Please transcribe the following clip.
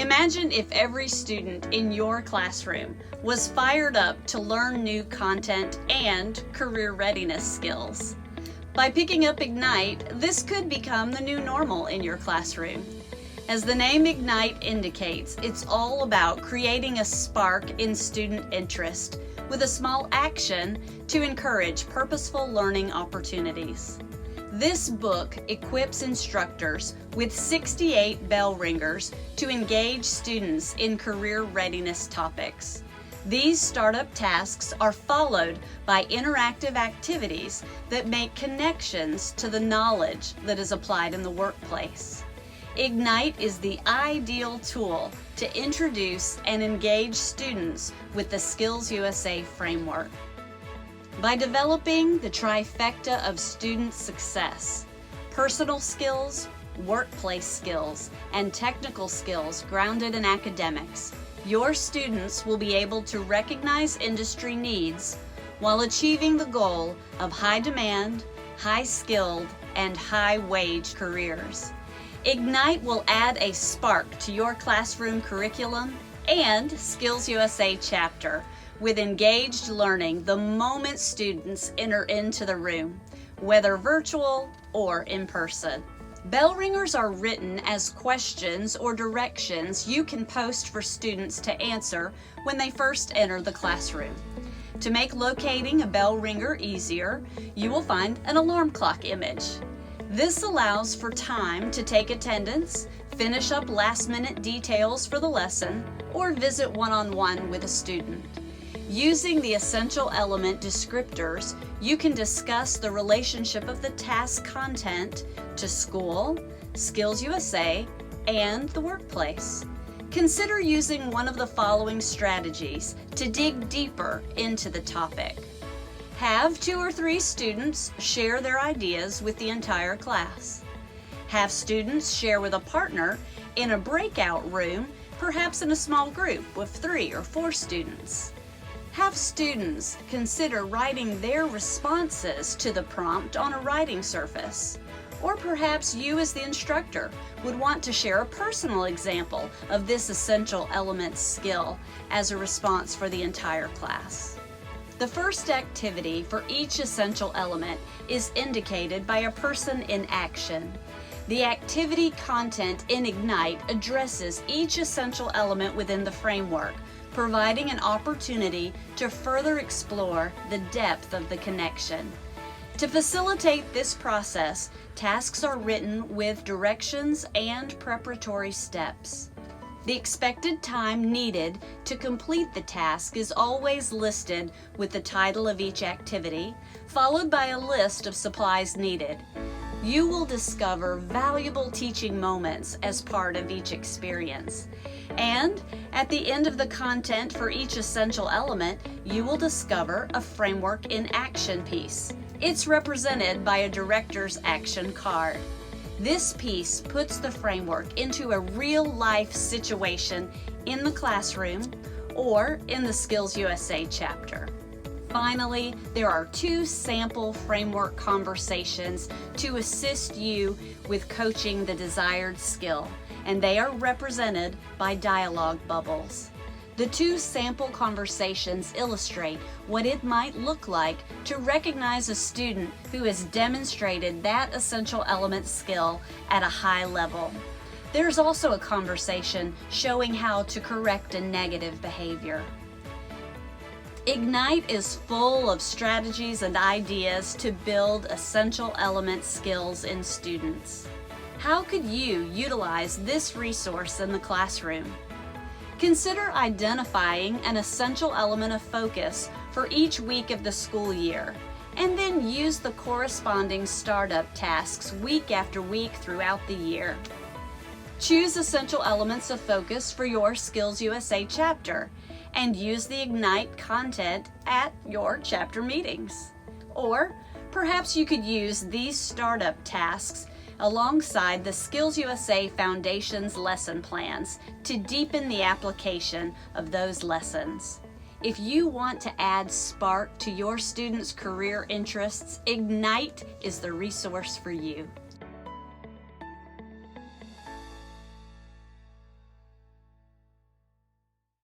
Imagine if every student in your classroom was fired up to learn new content and career readiness skills. By picking up Ignite, this could become the new normal in your classroom. As the name Ignite indicates, it's all about creating a spark in student interest with a small action to encourage purposeful learning opportunities. This book equips instructors with 68 bell ringers to engage students in career readiness topics. These startup tasks are followed by interactive activities that make connections to the knowledge that is applied in the workplace. Ignite is the ideal tool to introduce and engage students with the SkillsUSA Framework. By developing the trifecta of student success, personal skills, workplace skills, and technical skills grounded in academics, your students will be able to recognize industry needs while achieving the goal of high-demand, high-skilled, and high-wage careers. Ignite will add a spark to your classroom curriculum and SkillsUSA chapter with engaged learning the moment students enter into the room, whether virtual or in person. Bell ringers are written as questions or directions you can post for students to answer when they first enter the classroom. To make locating a bell ringer easier, you will find an alarm clock image. This allows for time to take attendance, finish up last-minute details for the lesson, or visit one-on-one with a student. Using the essential element descriptors, you can discuss the relationship of the task content to school, SkillsUSA, and the workplace. Consider using one of the following strategies to dig deeper into the topic. Have 2 or 3 students share their ideas with the entire class. Have students share with a partner in a breakout room, perhaps in a small group with 3 or 4 students. Have students consider writing their responses to the prompt on a writing surface. Or perhaps you as the instructor would want to share a personal example of this essential element skill as a response for the entire class. The first activity for each essential element is indicated by a person in action. The activity content in Ignite addresses each essential element within the framework, providing an opportunity to further explore the depth of the connection. To facilitate this process, tasks are written with directions and preparatory steps. The expected time needed to complete the task is always listed with the title of each activity, followed by a list of supplies needed. You will discover valuable teaching moments as part of each experience. And at the end of the content for each essential element, you will discover a framework in action piece. It's represented by a director's action card. This piece puts the framework into a real-life situation in the classroom or in the SkillsUSA chapter. Finally, there are 2 sample framework conversations to assist you with coaching the desired skill, and they are represented by dialogue bubbles. The 2 sample conversations illustrate what it might look like to recognize a student who has demonstrated that essential element skill at a high level. There's also a conversation showing how to correct a negative behavior. Ignite is full of strategies and ideas to build essential element skills in students. How could you utilize this resource in the classroom? Consider identifying an essential element of focus for each week of the school year, and then use the corresponding startup tasks week after week throughout the year. Choose essential elements of focus for your SkillsUSA chapter, and use the Ignite content at your chapter meetings. Or perhaps you could use these startup tasks alongside the SkillsUSA Foundation's lesson plans to deepen the application of those lessons. If you want to add spark to your students' career interests, Ignite is the resource for you.